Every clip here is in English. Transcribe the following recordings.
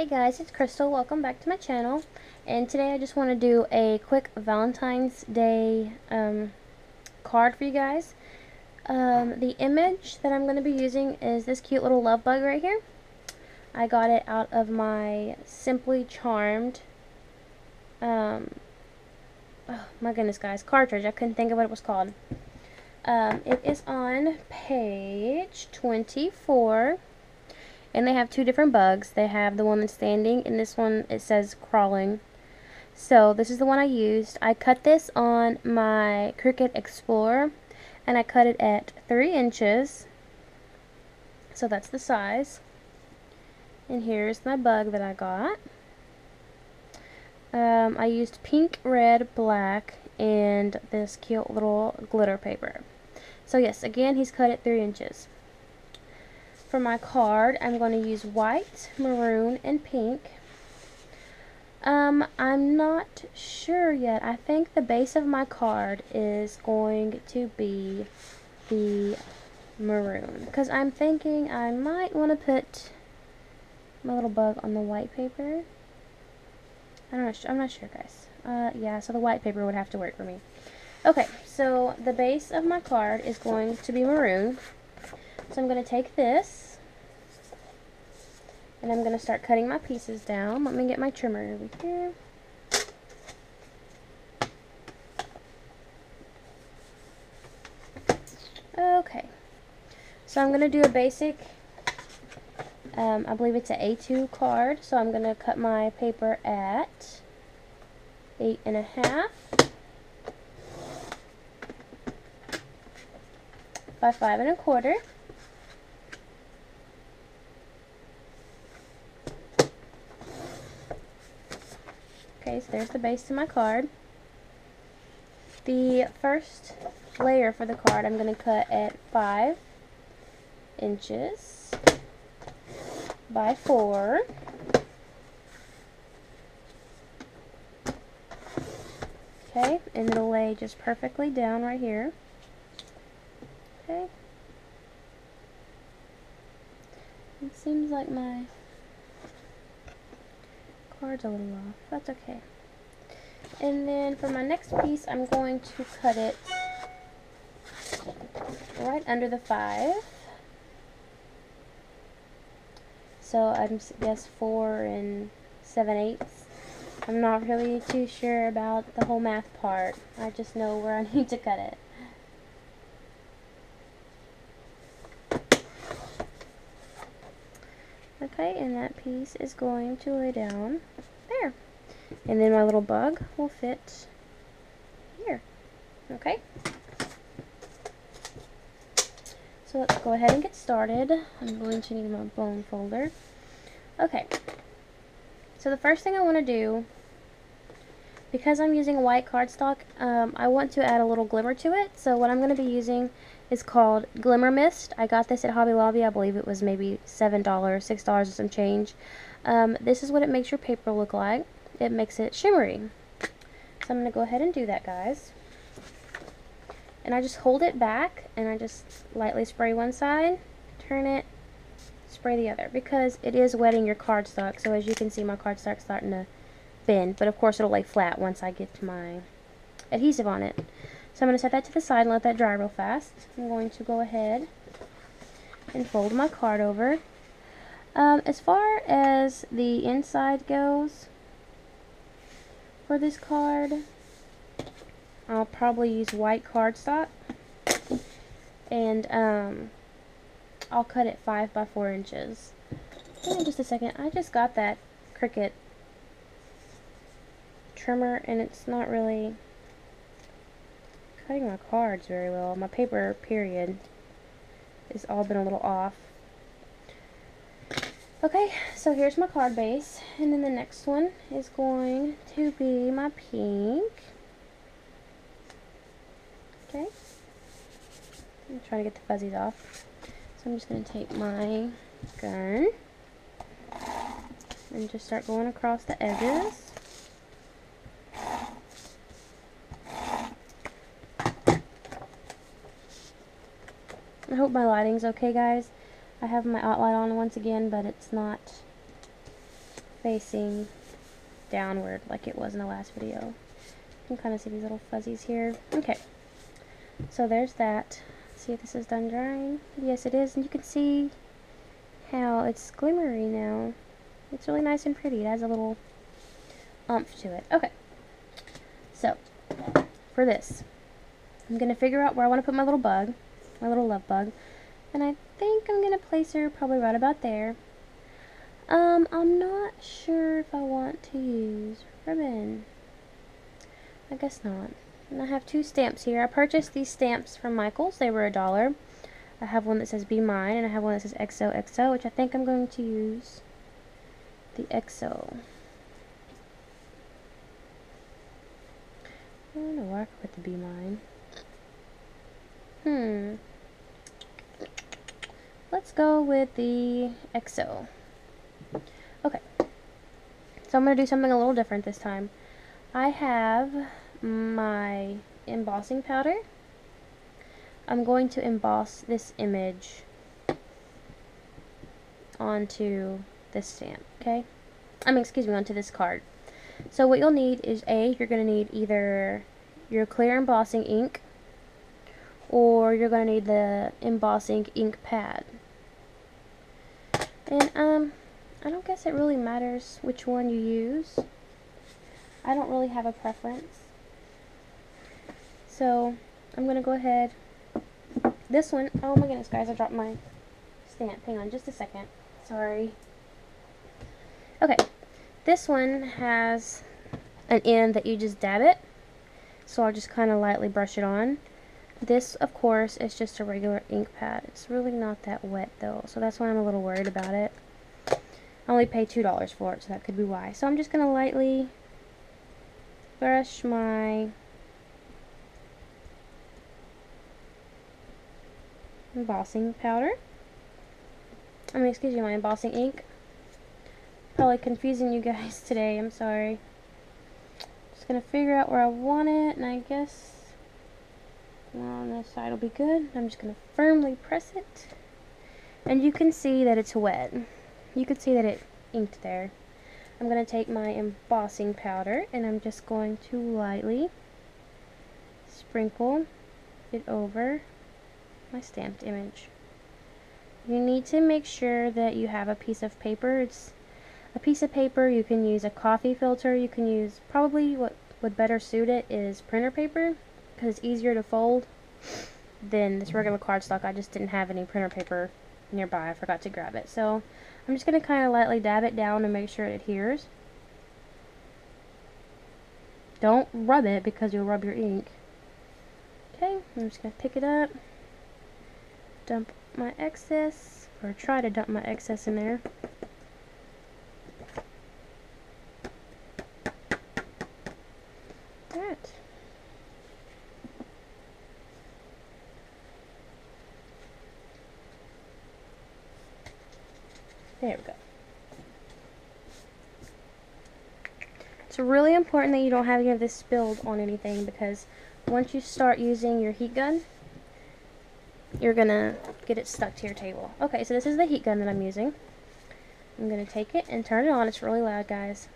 Hey guys, it's Crystal. Welcome back to my channel. And today I just want to do a quick Valentine's Day card for you guys. The image that I'm going to be using is this cute little love bug right here. I got it out of my Simply Charmed, oh my goodness guys, cartridge. I couldn't think of what it was called. It is on page 24. And they have two different bugs. They have the one that's standing, and this one, it says crawling. So this is the one I used. I cut this on my Cricut Explore, and I cut it at 3 inches. So that's the size. And here's my bug that I got. I used pink, red, black, and this cute little glitter paper. So yes, again, he's cut at 3 inches. For my card, I'm going to use white, maroon, and pink. I'm not sure yet. I think the base of my card is going to be the maroon, because I'm thinking I might want to put my little bug on the white paper. I'm not sure, guys. Yeah, so the white paper would have to work for me. Okay, so the base of my card is going to be maroon. So I'm going to take this, and I'm going to start cutting my pieces down. Let me get my trimmer over here. Okay, so I'm going to do a basic, I believe it's an A2 card, so I'm going to cut my paper at 8.5 by 5.25. Okay, so there's the base to my card. The first layer for the card I'm going to cut at 5 inches by 4. Okay, and it'll lay just perfectly down right here. Okay. It seems like my card's a little off. That's okay. And then for my next piece, I'm going to cut it right under the 5. So I guess 4 7/8. I'm not really too sure about the whole math part. I just know where I need to cut it. Okay, and that piece is going to lay down there. And then my little bug will fit here. Okay? So let's go ahead and get started. I'm going to need my bone folder. Okay. So the first thing I want to do, because I'm using a white cardstock, I want to add a little glimmer to it. So what I'm going to be using is called Glimmer Mist. I got this at Hobby Lobby. I believe it was maybe $7, $6 and some change. This is what it makes your paper look like. It makes it shimmery. So I'm going to go ahead and do that, guys. And I just hold it back, and I just lightly spray one side, turn it, spray the other, because it is wetting your cardstock. So as you can see, my cardstock's starting to bend, but of course it'll lay flat once I get to my adhesive on it. So I'm going to set that to the side and let that dry real fast. I'm going to go ahead and fold my card over. As far as the inside goes for this card, I'll probably use white cardstock, and I'll cut it 5 by 4 inches. Give me just a second. I just got that Cricut trimmer, and it's not really cutting my cards very well. My paper, period, has all been a little off. Okay, so here's my card base, and then the next one is going to be my pink. Okay, I'm trying to get the fuzzies off. So I'm just going to take my gun and just start going across the edges. I hope my lighting's okay, guys. I have my outline on once again, but it's not facing downward like it was in the last video. You can kind of see these little fuzzies here. Okay, so there's that. Let's see if this is done drying. Yes, it is, and you can see how it's glimmery now. It's really nice and pretty. It has a little oomph to it. Okay, so for this, I'm going to figure out where I want to put my little bug, my little love bug, and I think I'm going to place her probably right about there. I'm not sure if I want to use ribbon. I guess not. And I have two stamps here. I purchased these stamps from Michael's. They were $1. I have one that says Be Mine, and I have one that says XOXO, which I think I'm going to use the XO. I don't know where I could put the Be Mine. Let's go with the XO. Okay. So I'm going to do something a little different this time. I have my embossing powder. I'm going to emboss this image onto this stamp, okay? Onto this card. So what you'll need is you're going to need either your clear embossing ink, or you're going to need the embossing ink pad. And I don't guess it really matters which one you use. I don't really have a preference. So I'm going to go ahead. This one, oh my goodness guys, I dropped my stamp. Hang on just a second. Sorry. Okay, this one has an end that you just dab it. So I'll just kind of lightly brush it on. This, of course, is just a regular ink pad. It's really not that wet though, so that's why I'm a little worried about it. I only paid $2 for it, so that could be why. So I'm just going to lightly brush my embossing powder. My embossing ink. Probably confusing you guys today, I'm sorry. Just going to figure out where I want it, and I guess on this side will be good. I'm just going to firmly press it. And you can see that it's wet. You can see that it inked there. I'm going to take my embossing powder and I'm just going to lightly sprinkle it over my stamped image. You need to make sure that you have a piece of paper. It's a piece of paper. You can use a coffee filter. You can use, probably what would better suit it is printer paper, because it's easier to fold than this regular cardstock. I just didn't have any printer paper nearby. I forgot to grab it. So I'm just going to kind of lightly dab it down to make sure it adheres. Don't rub it because you'll rub your ink. Okay, I'm just going to pick it up, dump my excess, or try to dump my excess in there. Alright. There we go. It's really important that you don't have any of this spilled on anything, because once you start using your heat gun, you're gonna get it stuck to your table. Okay, so this is the heat gun that I'm using. I'm gonna take it and turn it on. It's really loud, guys.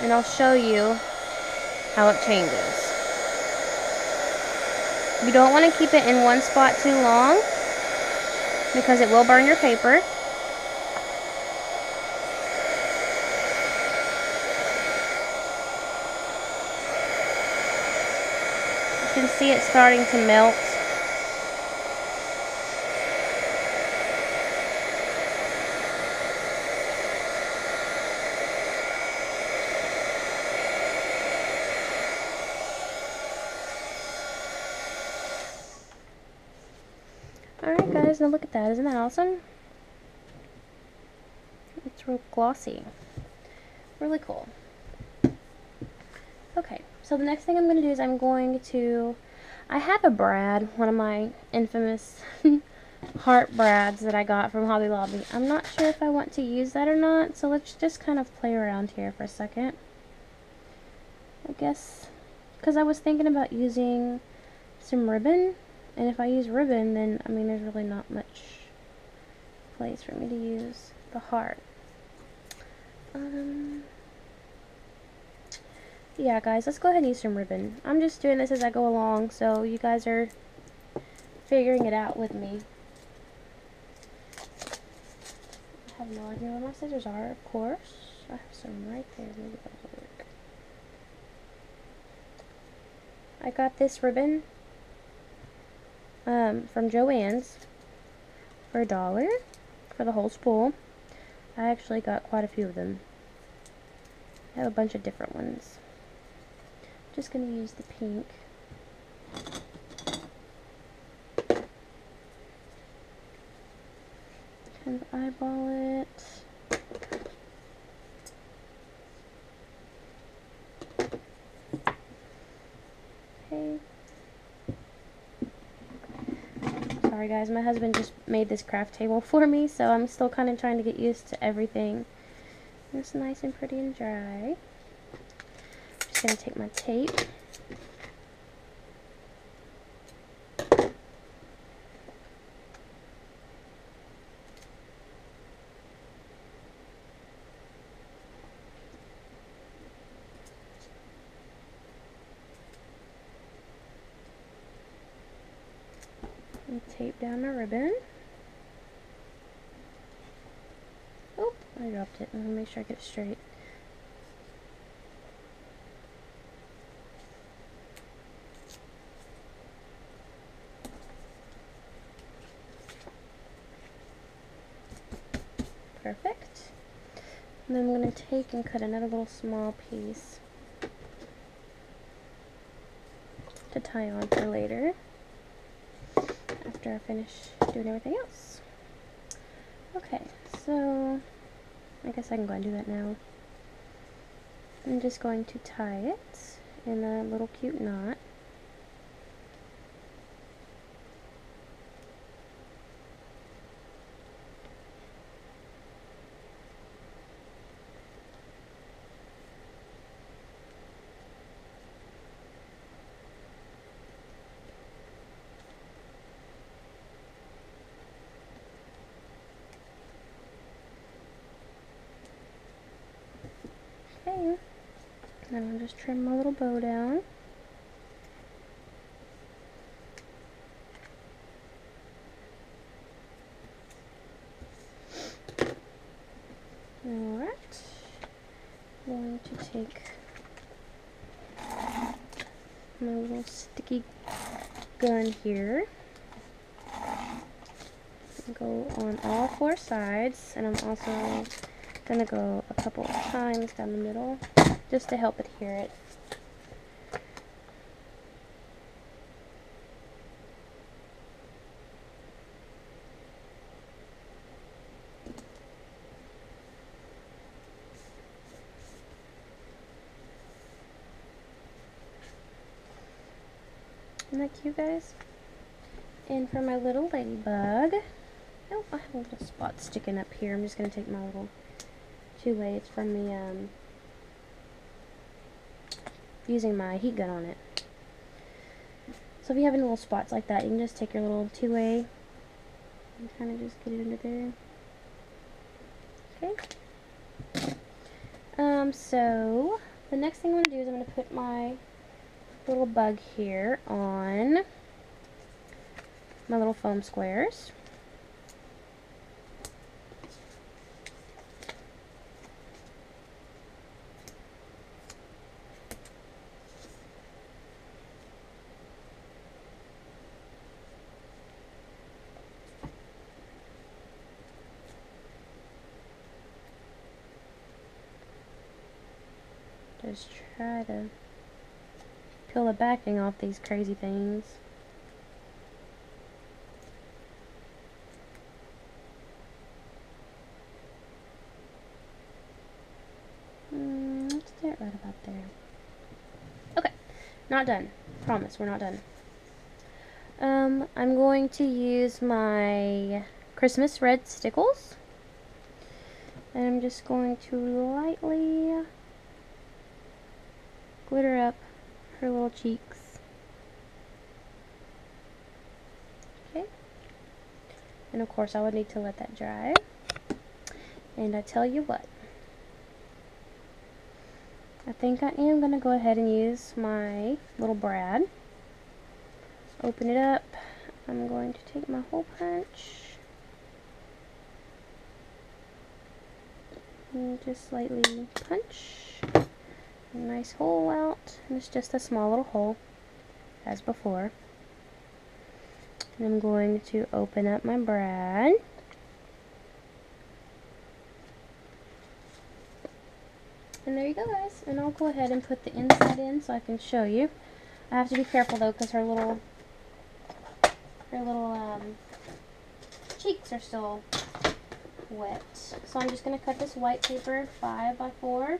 And I'll show you how it changes. You don't want to keep it in one spot too long, because it will burn your paper. You can see it starting to melt. Alright guys, now look at that. Isn't that awesome? It's real glossy. Really cool. Okay, so the next thing I'm going to do is I have a brad, one of my infamous heart brads that I got from Hobby Lobby. I'm not sure if I want to use that or not, so let's just kind of play around here for a second. I guess, because I was thinking about using some ribbon, and if I use ribbon, then, I mean, there's really not much place for me to use the heart. Yeah, guys, let's go ahead and use some ribbon. I'm just doing this as I go along, so you guys are figuring it out with me. I have no idea where my scissors are, of course. I have some right there. Maybe that'll work. I got this ribbon from Joann's for $1 for the whole spool. I actually got quite a few of them. I have a bunch of different ones. Just going to use the pink. Kind of eyeball it. Okay. Sorry guys, my husband just made this craft table for me, so I'm still kind of trying to get used to everything. It's nice and pretty and dry. Just going to take my tape. And tape down my ribbon. Oh, I dropped it. I'm going to make sure I get it straight. Perfect. And then I'm going to take and cut another little small piece to tie on for later, after I finish doing everything else. Okay, so I guess I can go and do that now. I'm just going to tie it in a little cute knot. Okay, then I'll just trim my little bow down. Alright, I'm going to take my little sticky gun here and go on all 4 sides, and I'm also going to go a couple of times down the middle just to help adhere it. Isn't that cute, guys? And for my little ladybug, oh, I have a little spot sticking up here. I'm just going to take my little 2-way. It's from the, using my heat gun on it. So if you have any little spots like that, you can just take your little 2-way and kind of just get it under there. Okay. So the next thing I'm going to do is I'm going to put my little bug here on my little foam squares. Just try to peel the backing off these crazy things. Let's do it right about there. Okay, not done. Promise, we're not done. I'm going to use my Christmas red stickles, and I'm just going to lightly glitter up her little cheeks. Okay, and of course I would need to let that dry. And I tell you what, I think I am going to go ahead and use my little brad. Open it up. I'm going to take my hole punch and just slightly punch a nice hole out. And it's just a small little hole as before. And I'm going to open up my brad. And there you go, guys. And I'll go ahead and put the inside in so I can show you. I have to be careful though, because her little cheeks are still wet. So I'm just going to cut this white paper 5 by 4.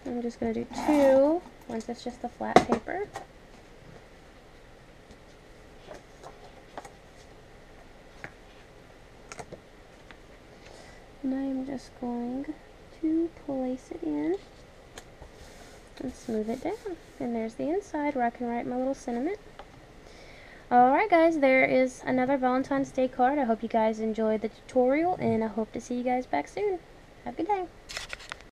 I'm just going to do 2 once it's just a flat paper. And I am just going to place it in and smooth it down. And there's the inside where I can write my little sentiment. Alright guys, there is another Valentine's Day card. I hope you guys enjoyed the tutorial, and I hope to see you guys back soon. Have a good day.